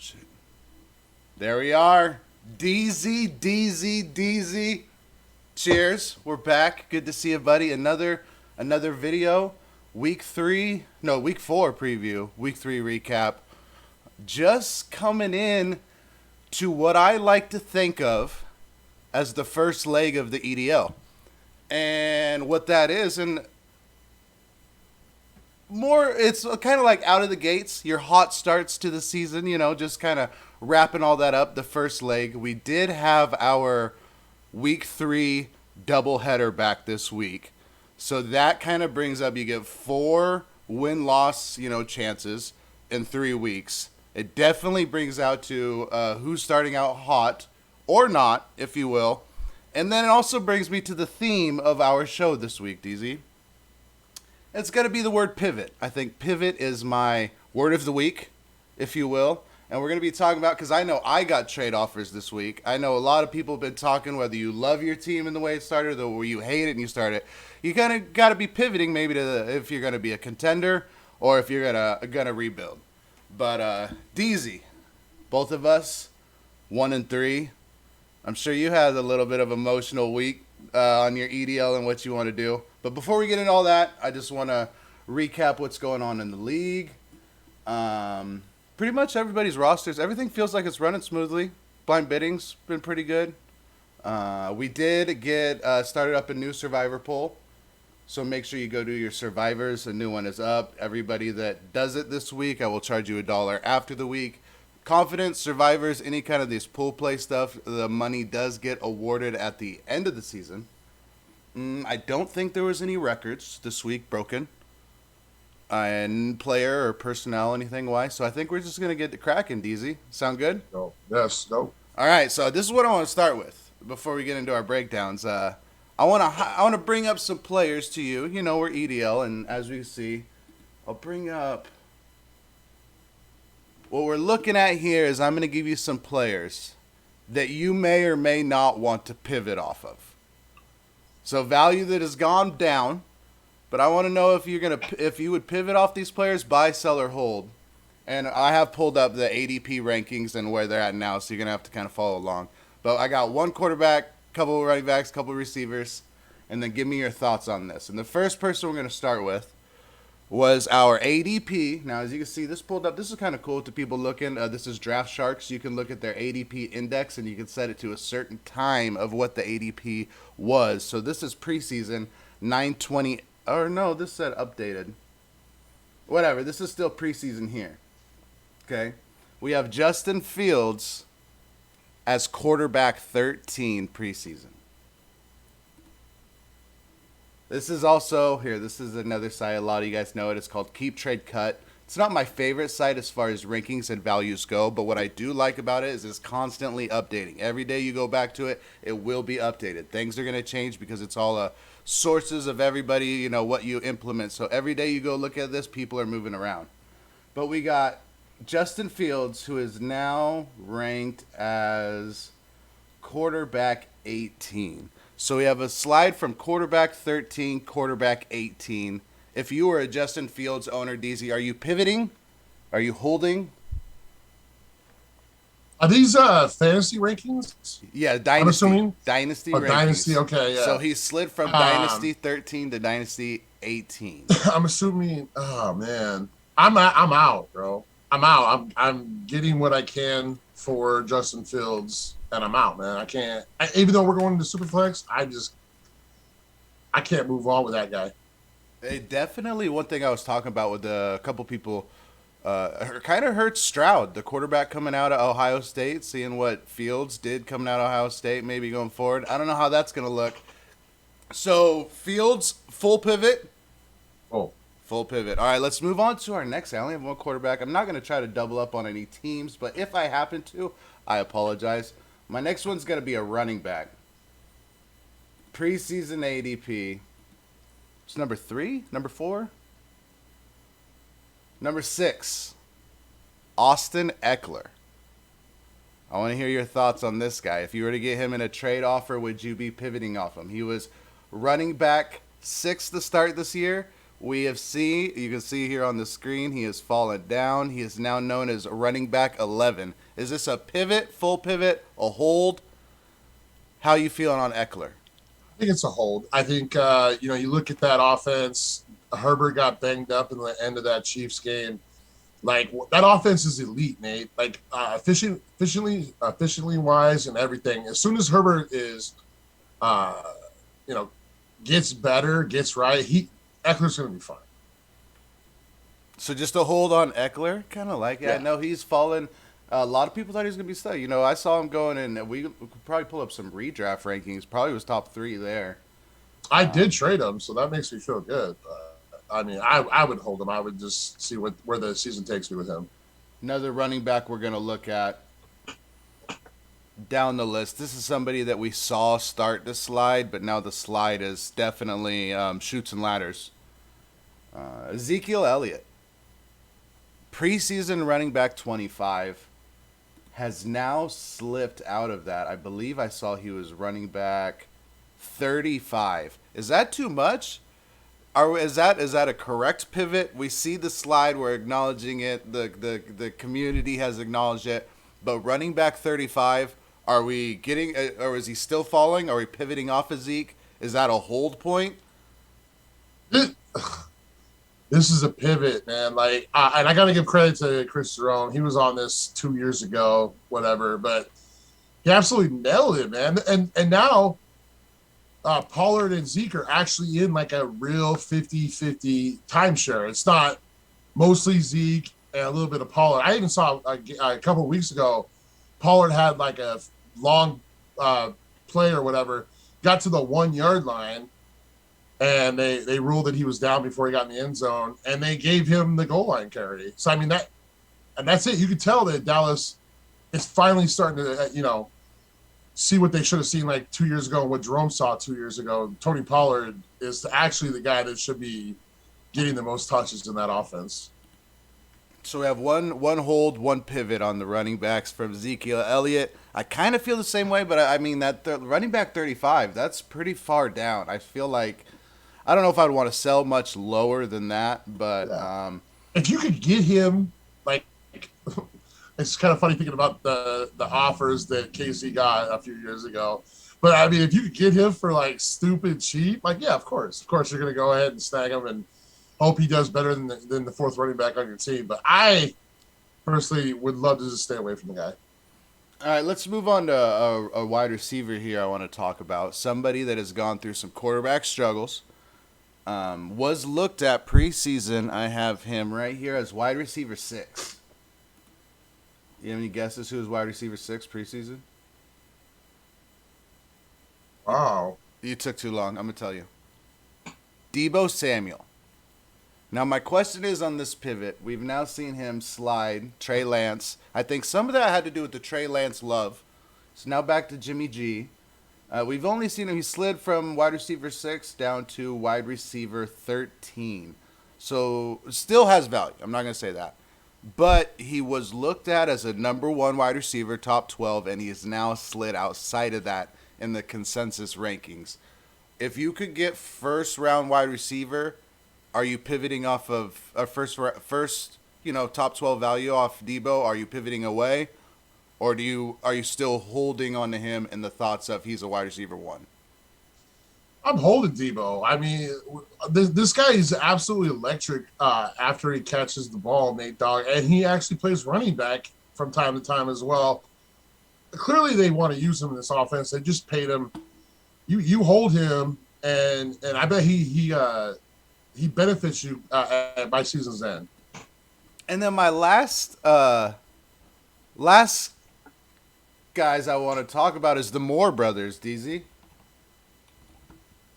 shit. There we are. DZ. Cheers. We're back. Good to see you, buddy. Another video. Week 4 preview. Week 3 recap. Just coming in to what I like to think of as the first leg of the EDL. And what that is, and more, it's kind of like out of the gates, your hot starts to the season, just kind of wrapping all that up, the first leg. We did have our week 3 doubleheader back this week. So that kind of brings up, you get 4 win-loss, chances in 3 weeks. It definitely brings out to who's starting out hot or not, if you will. And then it also brings me to the theme of our show this week, DZ. It's going to be the word pivot. I think pivot is my word of the week, if you will. And we're going to be talking about, because I know I got trade offers this week. I know a lot of people have been talking whether you love your team and the way it started or you hate it and you start it. You kind of got to be pivoting maybe to if you're going to be a contender or if you're gonna rebuild. But DZ, both of us, 1-3. I'm sure you had a little bit of emotional week on your EDL and what you want to do. But before we get into all that, I just want to recap what's going on in the league. Pretty much everybody's rosters, everything feels like it's running smoothly. Blind bidding's been pretty good. We did get started up a new survivor poll. So make sure you go do your survivors. A new one is up. Everybody that does it this week, I will charge you $1 after the week. Confidence, survivors, any kind of this pool play stuff, the money does get awarded at the end of the season. I don't think there was any records this week broken. And player or personnel, anything wise. So I think we're just going to get to cracking, DZ. Sound good? No. Yes. No. All right, so this is what I want to start with before we get into our breakdowns. I want to bring up some players to you. We're EDL, and as we see, I'll bring up... What we're looking at here is I'm going to give you some players that you may or may not want to pivot off of. So value that has gone down, but I want to know if you would pivot off these players, buy, sell, or hold. And I have pulled up the ADP rankings and where they're at now, so you're going to have to kind of follow along. But I got one quarterback, couple of running backs, couple of receivers, and then give me your thoughts on this. And the first person we're going to start with was our ADP. Now, as you can see, this pulled up. This is kind of cool to people looking. This is Draft Sharks. You can look at their ADP index, and you can set it to a certain time of what the ADP was. So this is preseason, 9/20. Or no, this said updated. Whatever. This is still preseason here. Okay. We have Justin Fields as quarterback 13 preseason. This is also, here, this is another site, a lot of you guys know it. It's called Keep Trade Cut. It's not my favorite site as far as rankings and values go, but what I do like about it is it's constantly updating. Every day you go back to it, it will be updated. Things are going to change because it's all sources of everybody, what you implement. So every day you go look at this, people are moving around. But we got Justin Fields, who is now ranked as quarterback 18. So we have a slide from quarterback 13, quarterback 18. If you were a Justin Fields owner, DZ, are you pivoting? Are you holding? Are these fantasy rankings? Yeah, Dynasty. I'm assuming? Dynasty Oh, rankings. Dynasty, okay, yeah. So he slid from Dynasty 13 to Dynasty 18. I'm assuming, oh, man. I'm out, bro. I'm out. I'm getting what I can for Justin Fields, and I'm out, man. I can't. Even though we're going to Superflex, I can't move on with that guy. It definitely, one thing I was talking about with a couple people, kind of hurts Stroud, the quarterback coming out of Ohio State, seeing what Fields did coming out of Ohio State, maybe going forward. I don't know how that's going to look. So, Fields, full pivot. Oh. Full pivot. All right, let's move on to our next. I only have one quarterback. I'm not going to try to double up on any teams, but if I happen to, I apologize. My next one's going to be a running back. Preseason ADP. It's number 3? Number 4? Number 6. Austin Eckler. I want to hear your thoughts on this guy. If you were to get him in a trade offer, would you be pivoting off him? He was running back 6 to start this year. you can see here on the screen, he has fallen down. He is now known as running back 11. Is this a pivot, full pivot, a hold? How you feeling on Eckler? I think it's a hold. I think you look at that offense. Herbert got banged up in the end of that Chiefs game. Like that offense is elite, Nate. Like efficiently wise and everything. As soon as Herbert is, uh, you know, gets better, gets right, Eckler's going to be fine. So just a hold on Eckler, kind of like it. I Yeah, know he's fallen. A lot of people thought he was gonna be stuck. You know, I saw him going, and we could probably pull up some redraft rankings. Probably was top three there. I did trade him, so that makes me feel good. I mean, I would hold him. I would just see where the season takes me with him. Another running back we're gonna look at down the list. This is somebody that we saw start to slide, but now the slide is definitely shoots and ladders. Ezekiel Elliott, preseason running back 25, has now slipped out of that. I believe I saw he was running back 35. Is that too much? Is that a correct pivot? We see the slide. We're acknowledging it. The community has acknowledged it. But running back 35, are we getting? Or is he still falling? Are we pivoting off of Zeke? Is that a hold point? This is a pivot, man. Like, and I got to give credit to Chris Jerome. He was on this 2 years ago, whatever, but he absolutely nailed it, man. And now Pollard and Zeke are actually in like a real 50-50 timeshare. It's not mostly Zeke and a little bit of Pollard. I even saw a couple of weeks ago, Pollard had like a long play or whatever, got to the 1 yard line, and they ruled that he was down before he got in the end zone, and they gave him the goal line carry. So I mean that's it. You could tell that Dallas is finally starting to see what they should have seen like 2 years ago and what Jerome saw 2 years ago. Tony Pollard is actually the guy that should be getting the most touches in that offense. So we have one hold, one pivot on the running backs from Ezekiel Elliott. I kind of feel the same way, but I mean that running back 35, that's pretty far down. I feel like I don't know if I'd want to sell much lower than that, but Yeah. If you could get him, like, it's kind of funny thinking about the offers that Casey got a few years ago. But I mean, if you could get him for like stupid cheap, like, yeah, of course you're going to go ahead and snag him and hope he does better than the fourth running back on your team. But I personally would love to just stay away from the guy. all right, let's move on to a wide receiver here. I want to talk about somebody that has gone through some quarterback struggles. Was looked at preseason. I have him right here as wide receiver 6. You have any guesses who was wide receiver 6 preseason? Wow. You took too long. I'm gonna tell you. Debo Samuel. Now my question is on this pivot. We've now seen him slide Trey Lance. I think some of that had to do with the Trey Lance love. So now back to Jimmy G. We've only seen him. He slid from wide receiver 6 down to wide receiver 13. So still has value. I'm not gonna say that. But he was looked at as a number 1 wide receiver, top 12, and he is now slid outside of that in the consensus rankings. If you could get first round wide receiver, are you pivoting off of a first top 12 value off Debo? Are you pivoting away, or are you still holding on to him in the thoughts of he's a wide receiver 1? I'm holding Debo. I mean, this guy is absolutely electric after he catches the ball, Nate Dogg, and he actually plays running back from time to time as well. Clearly, they want to use him in this offense. They just paid him. You hold him, and I bet he benefits you by season's end. And then my last guys I want to talk about is the Moore brothers, DZ.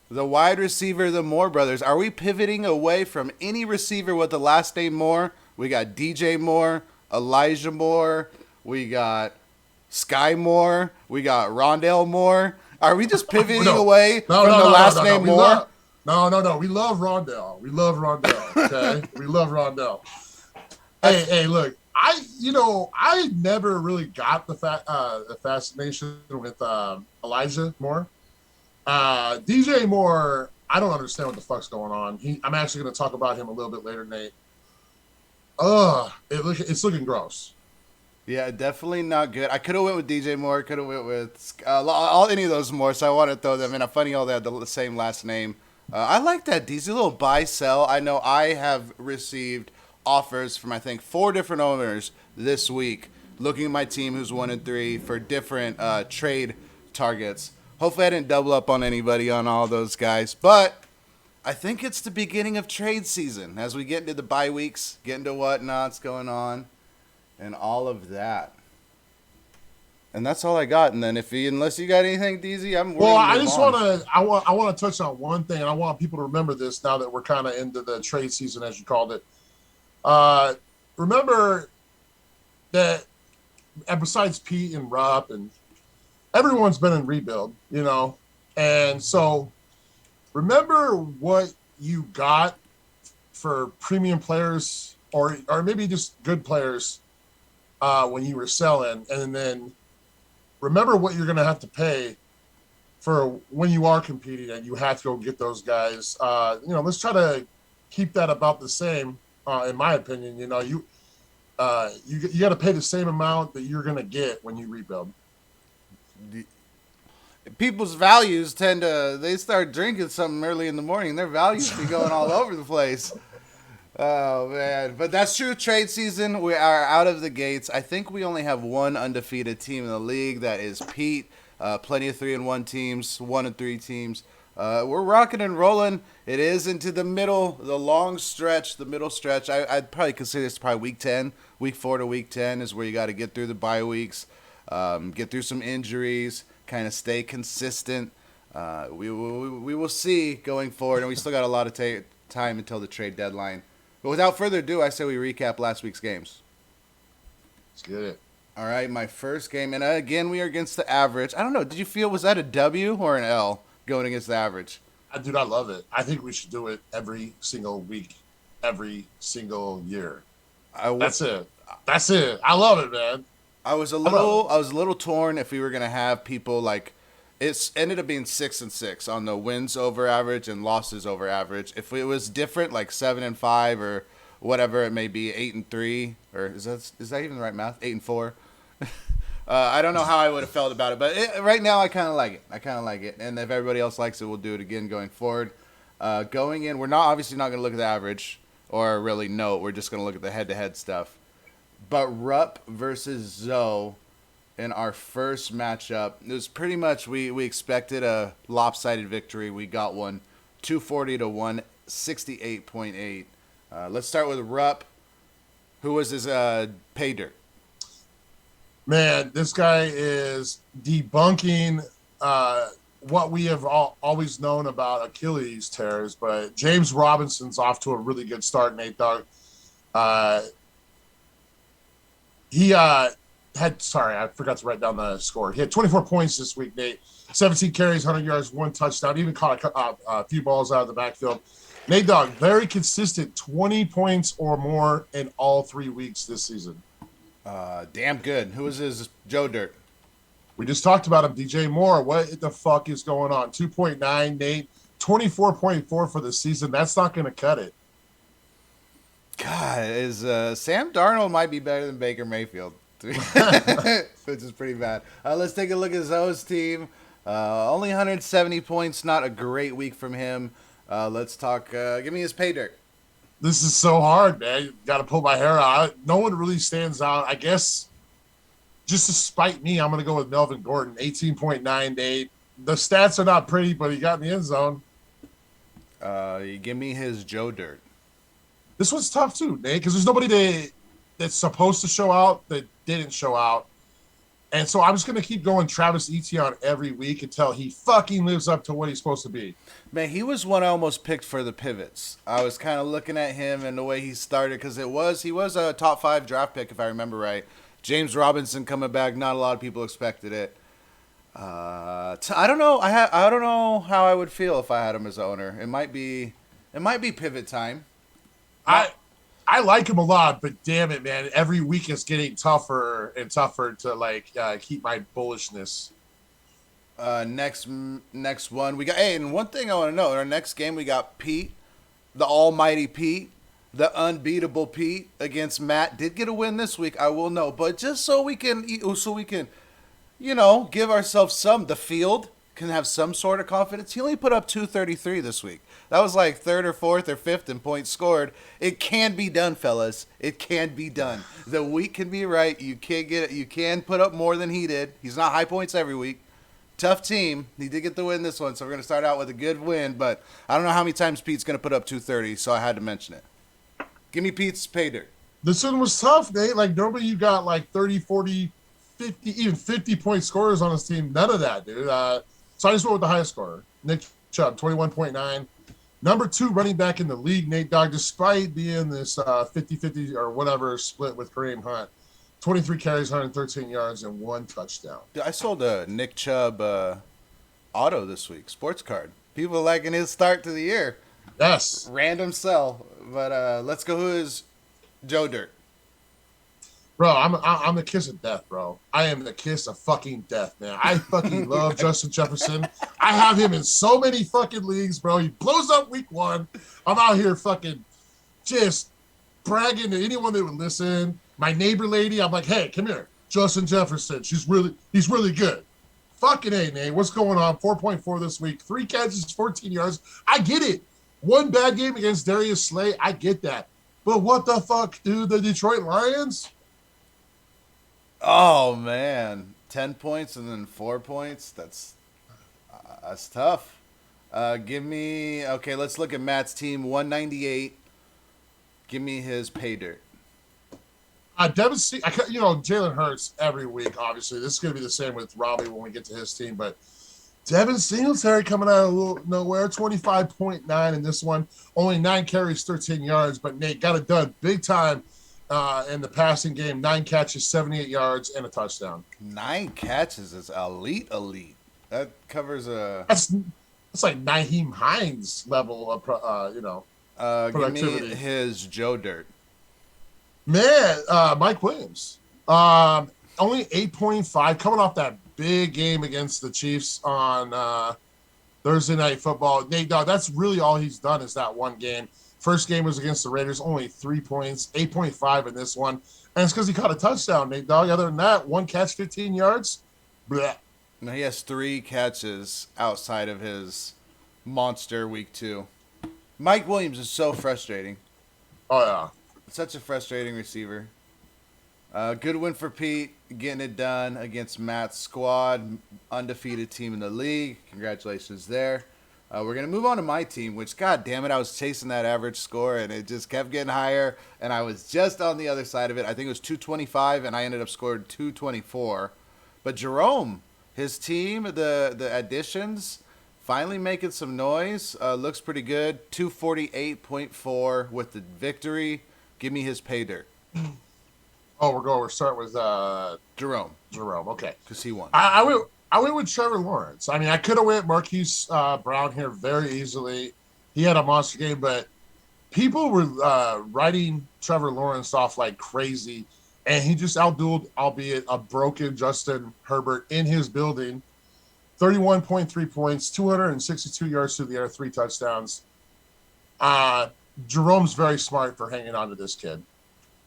The wide receiver, the Moore brothers. Are we pivoting away from any receiver with the last name Moore? We got DJ Moore, Elijah Moore, we got Sky Moore, we got Rondale Moore. Are we just pivoting away from the last name Moore? No. We love Rondale. Okay, we love Rondale. Hey, look. I never really got the fascination with Elijah Moore. DJ Moore, I don't understand what the fuck's going on. I'm actually going to talk about him a little bit later, Nate. It's looking gross. Yeah, definitely not good. I could have went with DJ Moore. Could have went with all any of those more. So I want to throw them in. Funny how they had the same last name. I like that DC little buy sell. I know I have received offers from I think 4 different owners this week, looking at my team who's 1-3 for different trade targets. Hopefully I didn't double up on anybody on all those guys, but I think it's the beginning of trade season as we get into the bye weeks, get into whatnot's going on and all of that. And that's all I got. And then unless you got anything, DZ, Well, gonna I move just on. I want to touch on one thing, and I want people to remember this now that we're kind of into the trade season, as you called it. Uh, Remember that, and besides Pete and Rupp, and everyone's been in rebuild, and so remember what you got for premium players, or maybe just good players when you were selling, and then remember what you're going to have to pay for when you are competing and you have to go get those guys. Let's try to keep that about the same. In my opinion, you got to pay the same amount that you're going to get when you rebuild. People's values they start drinking something early in the morning. Their values be going all over the place. Oh man, but that's true. Trade season, we are out of the gates. I think we only have one undefeated team in the league. That is Pete. Plenty of 3-1 teams, 1-3 teams. We're rocking and rolling. It is into the middle, the long stretch, the middle stretch. I'd probably consider this probably week 10. Week 4 to week 10 is where you got to get through the bye weeks, get through some injuries, kind of stay consistent. We will see going forward, and we still got a lot of time until the trade deadline. But without further ado, I say we recap last week's games. Let's get it. All right, my first game, and again, we are against the average. I don't know, did you feel, was that a W or an L going against the average? Dude, I love it. I think we should do it every single week, every single year. That's it. That's it. I love it, man. I was a little torn if we were gonna have people like it's ended up being 6-6 on the wins over average and losses over average. If it was different, like 7-5 or whatever it may be, 8-3, or is that even the right math? 8-4. I don't know how I would have felt about it, but right now I kind of like it. And if everybody else likes it, we'll do it again going forward. Going in, we're obviously not going to look at the average or really note. We're just going to look at the head-to-head stuff. But Rupp versus Zoe in our first matchup, it was pretty much we expected a lopsided victory. We got one, 240 to 168.8. Let's start with Rupp. Who was his pay dirt? Man, this guy is debunking what we have always known about Achilles tears, but James Robinson's off to a really good start, Nate Dogg. He I forgot to write down the score. He had 24 points this week, Nate. 17 carries, 100 yards, 1 touchdown. Even caught a few balls out of the backfield. Nate Dogg, very consistent, 20 points or more in all 3 weeks this season. Damn good. Who was his Joe Dirt? We just talked about him, DJ Moore. What the fuck is going on? 2.9, Nate. 24.4 for the season. That's not going to cut it. God, Sam Darnold might be better than Baker Mayfield, which is pretty bad. Let's take a look at Zoe's team. Only 170 points. Not a great week from him. Let's talk. Give me his pay dirt. This is so hard, man. You got to pull my hair out. No one really stands out. I guess just to spite me, I'm going to go with Melvin Gordon, 18.9 8. The stats are not pretty, but he got in the end zone. You give me his Joe Dirt. This one's tough too, Nate, because there's nobody that's supposed to show out that didn't show out. And so I'm just going to keep going Travis Etienne every week until he fucking lives up to what he's supposed to be. Man, he was one I almost picked for the pivots. I was kind of looking at him and the way he started because he was a top 5 draft pick if I remember right. James Robinson coming back, not a lot of people expected it. I don't know. I don't know how I would feel if I had him as owner. It might be pivot time. I like him a lot, but damn it, man! Every week it's getting tougher and tougher to keep my bullishness. Next one we got. Hey, and one thing I want to know: in our next game, we got Pete, the Almighty Pete, the unbeatable Pete against Matt. Did get a win this week, I will know, but just so we can, give ourselves the field can have some sort of confidence. He only put up 233 this week. That was like third or fourth or fifth in points scored. It can be done, fellas. It can be done. The week can be right. You can get it. You can put up more than he did. He's not high points every week. Tough team. He did get the win this one, so we're going to start out with a good win. But I don't know how many times Pete's going to put up 230, so I had to mention it. Give me Pete's pay dirt. This one was tough, Nate. Like, normally you got like 30, 40, 50, even 50-point scorers on his team. None of that, dude. So I just went with the highest scorer, Nick Chubb, 21.9. Number 2 running back in the league, Nate Dogg, despite being this 50-50 or whatever split with Kareem Hunt. 23 carries, 113 yards, and 1 touchdown. Dude, I sold a Nick Chubb auto this week, sports card. People liking his start to the year. Yes. Random sell. But let's go. Who is Joe Dirt? Bro, I'm the kiss of death, bro. I am the kiss of fucking death, man. I fucking love Justin Jefferson. I have him in so many fucking leagues, bro. He blows up week 1. I'm out here fucking just bragging to anyone that would listen. My neighbor lady, I'm like, hey, come here. Justin Jefferson. He's really good. Fucking A, Nate. What's going on? 4.4 this week. 3 catches, 14 yards. I get it. 1 bad game against Darius Slay. I get that. But what the fuck, dude? The Detroit Lions? Oh man, 10 points and then 4 points. That's tough. Give me okay. Let's look at Matt's team. 198. Give me his pay dirt. Jalen Hurts every week. Obviously, this is going to be the same with Robbie when we get to his team. But Devin Singletary coming out of nowhere, 25.9 in this one. Only 9 carries, 13 yards. But Nate got it done big time. In the passing game, 9 catches, 78 yards, and a touchdown. 9 catches is elite. That covers a. That's like Naheem Hines level of productivity. Give me his Joe Dirt. Man, Mike Williams. Only 8.5, coming off that big game against the Chiefs on Thursday Night Football. Nate, dog, that's really all he's done is that one game. First game was against the Raiders, only 3 points, 8.5 in this one. And it's because he caught a touchdown, Nate Dogg. Other than that, 1 catch, 15 yards. Bleh. No, he has 3 catches outside of his monster week 2. Mike Williams is so frustrating. Oh, yeah. Such a frustrating receiver. Good win for Pete, getting it done against Matt's squad, undefeated team in the league. Congratulations there. We're going to move on to my team, which, god damn it, I was chasing that average score, and it just kept getting higher, and I was just on the other side of it. I think it was 225, and I ended up scoring 224. But Jerome, his team, the additions, finally making some noise. Looks pretty good. 248.4 with the victory. Give me his pay dirt. Oh, we're starting with Jerome. Okay. Because he won. I went with Trevor Lawrence. I mean, I could have went Marquise Brown here very easily. He had a monster game, but people were writing Trevor Lawrence off like crazy, and he just outdueled, albeit a broken Justin Herbert in his building. 31.3 points, 262 yards through the air, 3 touchdowns. Jerome's very smart for hanging on to this kid.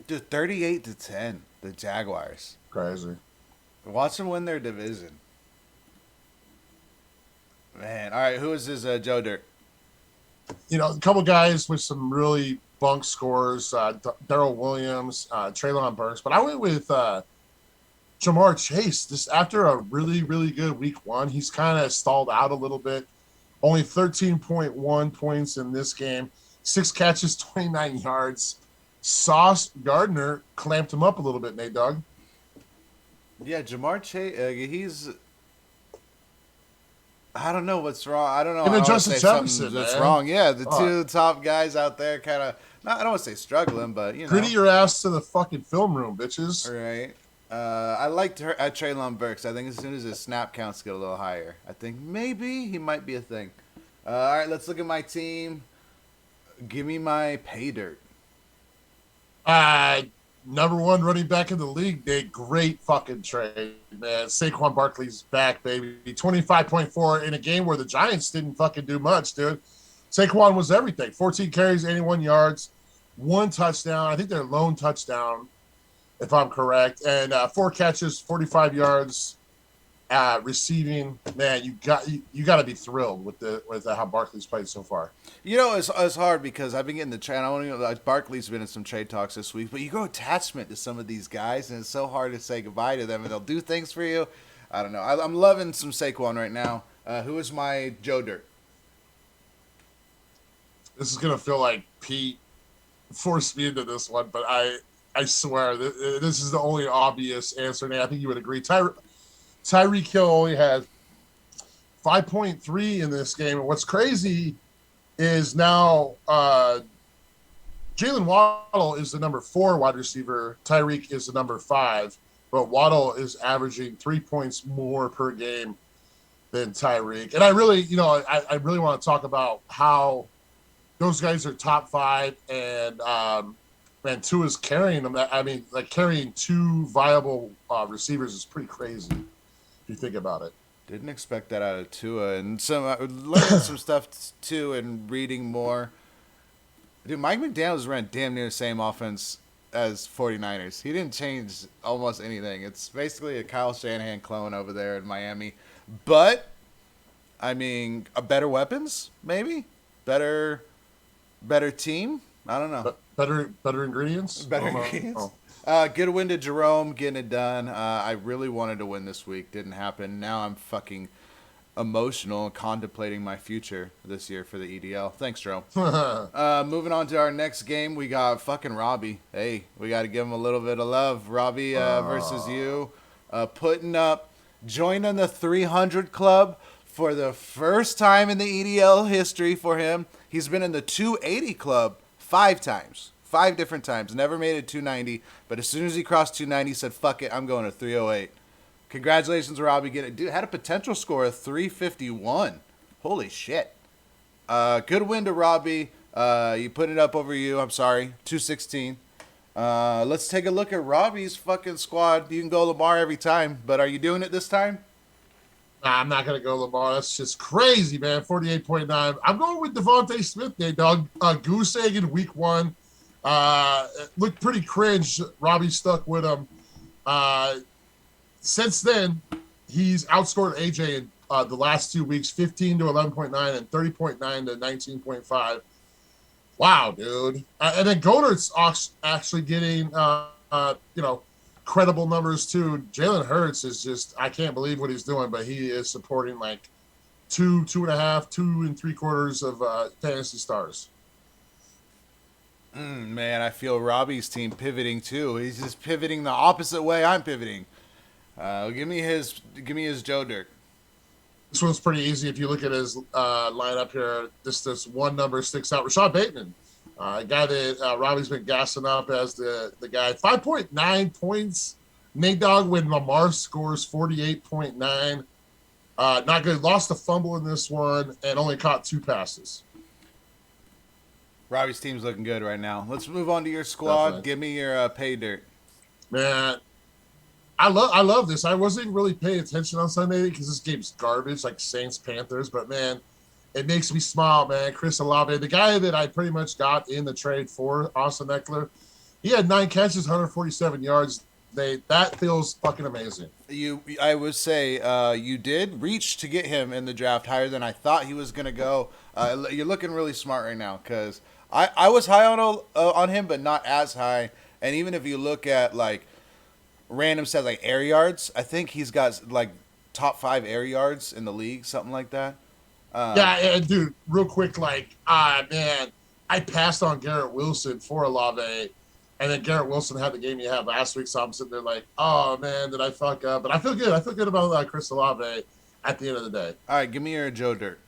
Dude, 38-10, the Jaguars. Crazy. Watch them win their division. Man, all right, who is this Joe Dirt? A couple guys with some really bunk scores, Darrell Williams, Treylon Burks. But I went with Jamar Chase. Just after a really, really good week 1, he's kind of stalled out a little bit. Only 13.1 points in this game. 6 catches, 29 yards. Sauce Gardner clamped him up a little bit, Nate Dogg. Yeah, Jamar Chase, he's... I don't know what's wrong. I don't know. Even Justin Jefferson, that's wrong. Yeah, the 2 top guys out there kind of... I don't want to say struggling, but, Gritty your ass to the fucking film room, bitches. Right. I liked Treylon Burks. I think as soon as his snap counts get a little higher, I think maybe he might be a thing. All right, let's look at my team. Give me my pay dirt. Number one running back in the league, Nate. Great fucking trade, man. Saquon Barkley's back, baby. 25.4 in a game where the Giants didn't fucking do much, dude. Saquon was everything. 14 carries, 81 yards, one touchdown. I think their lone touchdown, if I'm correct, and four catches, 45 yards, receiving. Man, you got to be thrilled with how Barkley's played so far. You know, it's hard because I've been getting the trade. I don't even like Barkley's been in some trade talks this week, but you go attachment to some of these guys, and it's so hard to say goodbye to them, and they'll do things for you. I don't know. I'm loving some Saquon right now. Who is my Joe Dirt? This is gonna feel like Pete forced me into this one, but I swear this is the only obvious answer. And I think you would agree. Tyreek Hill only had 5.3 in this game, and what's crazy is now Jalen Waddle is the number 4 wide receiver. Tyreek is the number 5, but Waddle is averaging 3 points more per game than Tyreek. And I really, I really want to talk about how those guys are top 5, and Tua is carrying them. I mean, like carrying 2 viable receivers is pretty crazy if you think about it. Didn't expect that out of Tua, and some learning some stuff too, and reading more. Dude, Mike McDaniels ran damn near the same offense as 49ers. He didn't change almost anything. It's basically a Kyle Shanahan clone over there in Miami. But, I mean, better weapons, maybe? Better team? I don't know. Better ingredients? Better ingredients? Good win to Jerome, getting it done. I really wanted to win this week. Didn't happen. Now I'm fucking emotional and contemplating my future this year for the EDL. Thanks, Jerome. Moving on to our next game, we got fucking Robbie. Hey, we got to give him a little bit of love. Robbie versus you. Putting up, joining the 300 club for the first time in the EDL history for him. He's been in the 280 club 5 times. 5 different times. Never made it 290. But as soon as he crossed 290, he said, fuck it, I'm going to 308. Congratulations, Robbie. Dude, had a potential score of 351. Holy shit. Good win to Robbie. You put it up over you. I'm sorry. 216. Let's take a look at Robbie's fucking squad. You can go Lamar every time. But are you doing it this time? Nah, I'm not going to go Lamar. That's just crazy, man. 48.9. I'm going with Devontae Smith, dog. Goose egg in week 1. Looked pretty cringe. Robbie stuck with him. Since then, he's outscored AJ in the last 2 weeks, 15 to 11.9 and 30.9 to 19.5. Wow, dude. And then Goddard's actually getting, credible numbers too. Jalen Hurts is just, I can't believe what he's doing, but he is supporting like 2.5, 2 3/4 of fantasy stars. Man, I feel Robbie's team pivoting too. He's just pivoting the opposite way I'm pivoting. Give me his Joe Dirt. This one's pretty easy. If you look at his lineup here, this one number sticks out. Rashad Bateman, a guy that Robbie's been gassing up as the guy. 5.9 points. Nate Dogg when Lamar scores 48.9. Not good. Lost a fumble in this one and only caught 2 passes. Robbie's team's looking good right now. Let's move on to your squad. Definitely. Give me your pay dirt. Man, I love this. I wasn't really paying attention on Sunday because this game's garbage, like Saints Panthers. But man, it makes me smile, man. Chris Olave, the guy that I pretty much got in the trade for Austin Eckler, he had 9 catches, 147 yards. That feels fucking amazing. I would say you did reach to get him in the draft higher than I thought he was gonna go. You're looking really smart right now because I was high on him, but not as high. And even if you look at like random stats like air yards, I think he's got like top 5 air yards in the league, something like that. Yeah, and dude, real quick, like, man, I passed on Garrett Wilson for Olave, and then Garrett Wilson had the game you had last week, so I'm sitting there like, oh man, did I fuck up? But I feel good. I feel good about Chris Olave at the end of the day. All right, give me your Joe Dirt.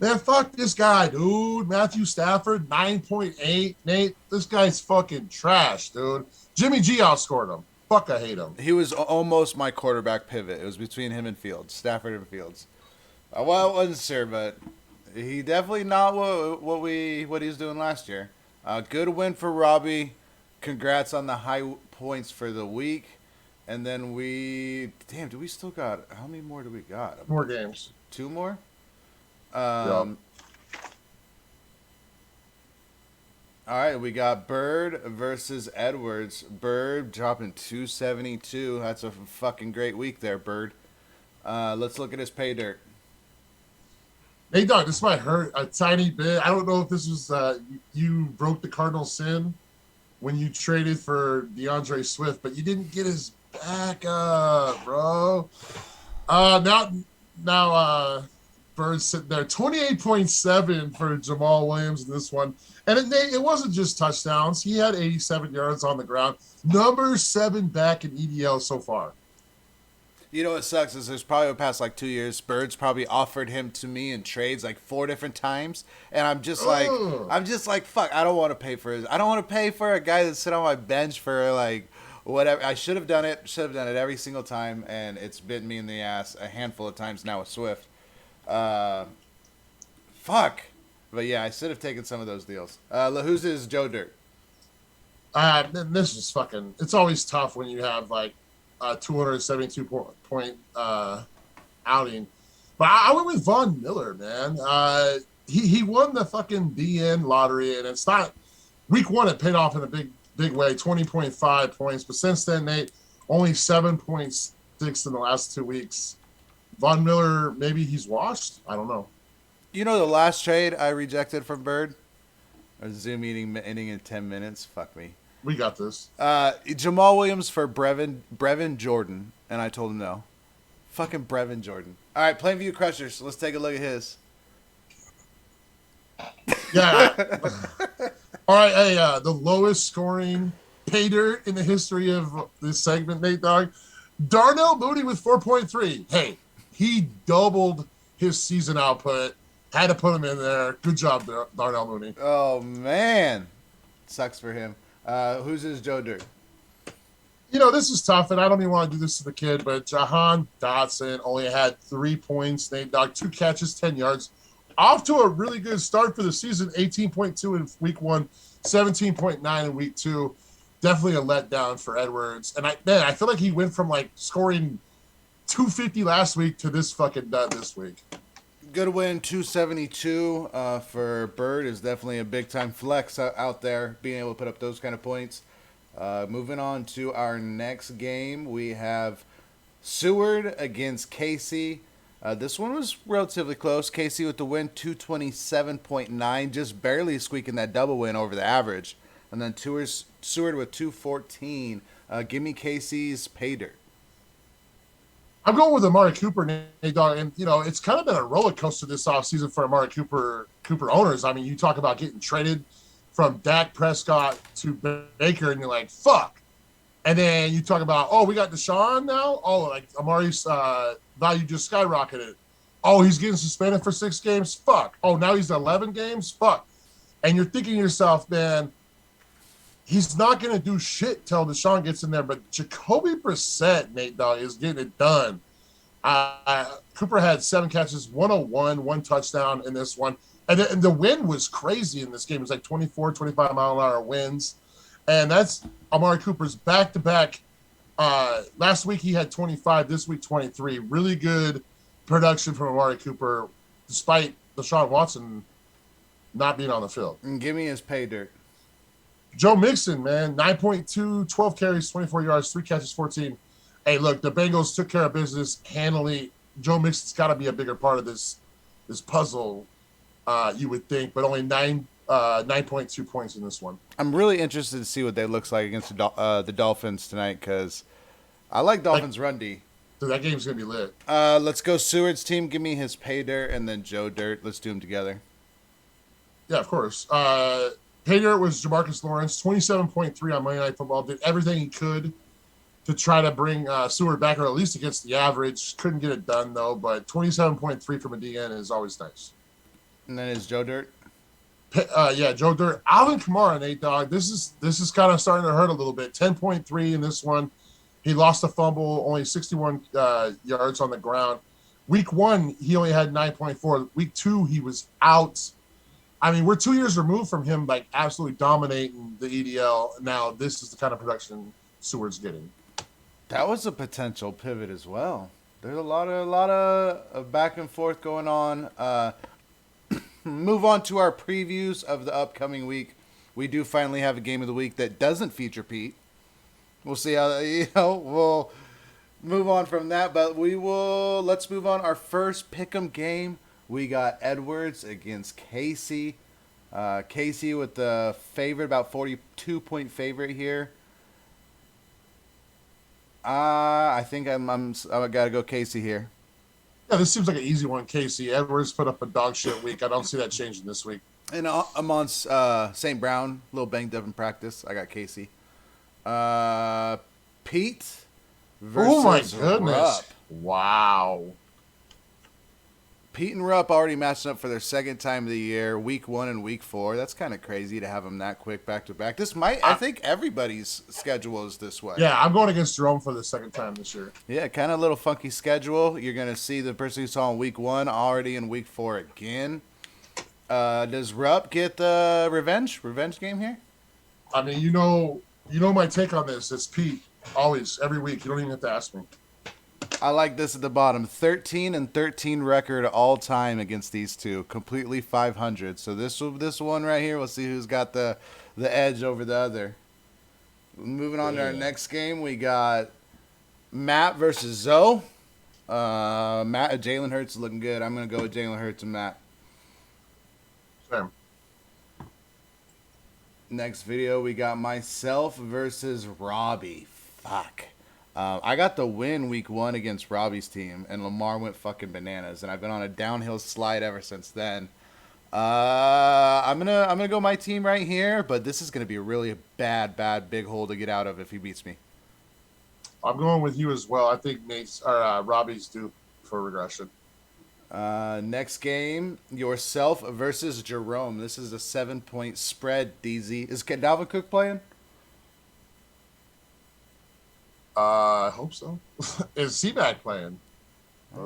Man, fuck this guy, dude. Matthew Stafford, 9.8. Nate, this guy's fucking trash, dude. Jimmy G outscored him. Fuck, I hate him. He was almost my quarterback pivot. It was between him and Fields, Stafford and Fields. Well, I wasn't sure, but he definitely not what he was doing last year. Good win for Robbie. Congrats on the high points for the week. And then do we still got, how many more do we got? More games. Two more? Yep. All right, we got Bird versus Edwards. Bird dropping 272. That's a fucking great week there, Bird. Let's look at his pay dirt. Hey, Doug, this might hurt a tiny bit. I don't know if this was you broke the cardinal sin when you traded for DeAndre Swift, but you didn't get his backup, bro. Now, Bird's sitting there, 28.7 for Jamal Williams in this one. And it wasn't just touchdowns. He had 87 yards on the ground. Number 7 back in EDL so far. You know what sucks is there's probably the past like 2 years, Birds probably offered him to me in trades like 4 different times, and I'm just like, fuck, I don't want to pay for it. I don't want to pay for a guy that's sit on my bench for like whatever. I should have done it every single time, and it's bitten me in the ass a handful of times now with Swift. Fuck, but yeah, I should have taken some of those deals. Who's his Joe Dirt? This is fucking. It's always tough when you have like 272 point outing. But I went with Von Miller, man. He won the fucking DN lottery, and it's not week 1. It paid off in a big way, 20.5 points. But since then, Nate, only 7.6 in the last 2 weeks. Von Miller, maybe he's washed. I don't know. You know the last trade I rejected from Bird? A Zoom meeting ending in 10 minutes. Fuck me. We got this. Jamal Williams for Brevin Jordan, and I told him no. Fucking Brevin Jordan. All right, Plainview Crushers. Let's take a look at his. Yeah. All right, hey, the lowest scoring pay dirt in the history of this segment, Nate Dogg. Darnell Mooney with 4.3. Hey, he doubled his season output. Had to put him in there. Good job, Darnell Mooney. Oh, man. Sucks for him. Who's his Joe Dirt? You know, this is tough, and I don't even want to do this to the kid, but Jahan Dotson only had 3 points. Nate Dogg, 2 catches, 10 yards. Off to a really good start for the season, 18.2 in week 1, 17.9 in week 2. Definitely a letdown for Edwards. And I feel like he went from like scoring 250 last week to this fucking dud this week. Good win, 272 for Bird is definitely a big-time flex out there, being able to put up those kind of points. Moving on to our next game, we have Seward against Casey. This one was relatively close. Casey with the win, 227.9, just barely squeaking that double win over the average. And then Seward with 214. Give me Casey's pay dirt. I'm going with Amari Cooper, Nate Dogg, and you know it's kind of been a roller coaster this offseason for Amari Cooper owners. I mean, you talk about getting traded from Dak Prescott to Baker, and you're like, fuck. And then you talk about, oh, we got Deshaun now. Oh, like Amari's value just skyrocketed. Oh, he's getting suspended for 6 games. Fuck. Oh, now he's 11 games. Fuck. And you're thinking to yourself, man, he's not going to do shit till Deshaun gets in there. But Jacoby Brissett, Nate Dogg, is getting it done. Cooper had 7 catches, 101, 1 touchdown in this one. And the wind was crazy in this game. It was like 24, 25 mile an hour winds. And that's Amari Cooper's back-to-back. Last week he had 25, this week 23. Really good production from Amari Cooper, despite Deshaun Watson not being on the field. And give me his pay dirt. Joe Mixon, man, 9.2, 12 carries, 24 yards, 3 catches, 14. Hey, look, the Bengals took care of business handily. Joe Mixon's got to be a bigger part of this puzzle, you would think, but only 9.2 points in this one. I'm really interested to see what they looks like against the Dolphins tonight because I like Dolphins run D. So that game's going to be lit. Let's go Seward's team. Give me his pay dirt and then Joe Dirt. Let's do them together. Yeah, of course. Pay dirt was Jamarcus Lawrence, 27.3 on Monday Night Football. Did everything he could to try to bring Seward back, or at least against the average. Couldn't get it done, though. But 27.3 from a DN is always nice. And then is Joe Dirt? Yeah, Joe Dirt. Alvin Kamara, Nate Dogg. This is kind of starting to hurt a little bit. 10.3 in this one. He lost a fumble, only 61 yards on the ground. Week 1, he only had 9.4. Week 2, he was out. I mean, we're 2 years removed from him like absolutely dominating the EDL. Now this is the kind of production Seward's getting. That was a potential pivot as well. There's a lot of back and forth going on. Move on to our previews of the upcoming week. We do finally have a game of the week that doesn't feature Pete. We'll see how we'll move on from that, but let's move on. Our first pick'em game, we got Edwards against Casey. Casey with the favorite, about 42-point favorite here. I think I gotta go Casey here. Yeah, this seems like an easy one. Casey Edwards put up a dog shit week. I don't see that changing this week. And I'm on St. Brown, a little banged up in practice. I got Casey. Pete versus Oh my goodness! Rupp. Wow. Pete and Rupp already matched up for their second time of the year, week 1 and week 4. That's kind of crazy to have them that quick back to back. I think everybody's schedule is this way. Yeah, I'm going against Jerome for the second time this year. Yeah, kind of a little funky schedule. You're going to see the person you saw in week 1 already in week 4 again. Does Rupp get the revenge game here? I mean, you know my take on this. It's Pete. Always, every week. You don't even have to ask me. I like this at the bottom. 13-13 record all time against these two. Completely 500. So this one right here, we'll see who's got the edge over the other. Moving on to our next game, we got Matt versus Zoe. Jalen Hurts is looking good. I'm going to go with Jalen Hurts and Matt. Same. Next video, we got myself versus Robbie. Fuck. I got the win week 1 against Robbie's team, and Lamar went fucking bananas, and I've been on a downhill slide ever since then. I'm gonna go my team right here, but this is gonna be a really bad big hole to get out of if he beats me. I'm going with you as well. I think Robbie's due for regression. Next game, yourself versus Jerome. This is a 7-point spread. DZ, is Dalvin Cook playing? I hope so. Is Seaback playing?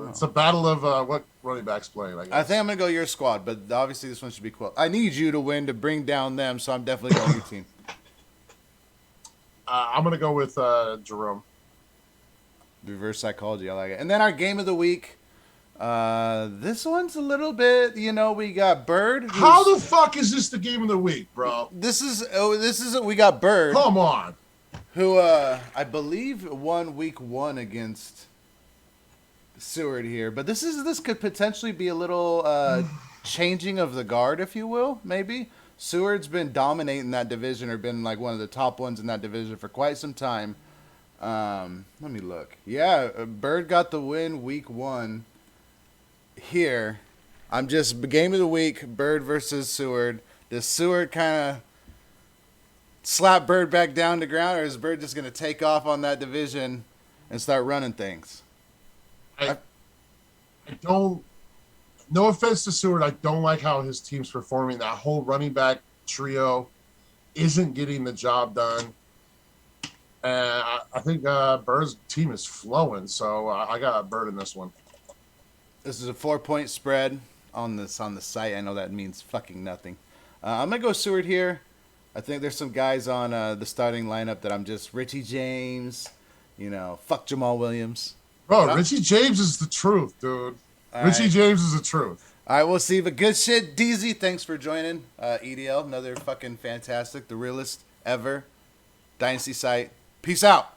It's a battle of what running backs playing. I guess. I think I'm gonna go your squad, but obviously this one should be cool. I need you to win to bring down them, so I'm definitely going your team. I'm gonna go with Jerome. Reverse psychology, I like it. And then our game of the week. This one's a little bit, we got Bird. How the fuck is this the game of the week, bro? We got Bird. Come on. Who I believe won week 1 against Seward here, but this could potentially be a little changing of the guard, if you will. Maybe Seward's been dominating that division, or been like one of the top ones in that division for quite some time. Let me look. Yeah, Bird got the win week 1 here. I'm just game of the week. Bird versus Seward. Does Seward kind of slap Bird back down to ground, or is Bird just going to take off on that division and start running things? I don't. No offense to Seward, I don't like how his team's performing. That whole running back trio isn't getting the job done, and I think Bird's team is flowing. So I got Bird in this one. This is a 4-point spread on the site. I know that means fucking nothing. I'm gonna go Seward here. I think there's some guys on the starting lineup that I'm just Richie James, fuck Jamal Williams. Bro, Richie James is the truth, dude. Richie James is the truth. All right, we'll see. But good shit, DZ. Thanks for joining EDL. Another fucking fantastic, the realest ever Dynasty site. Peace out.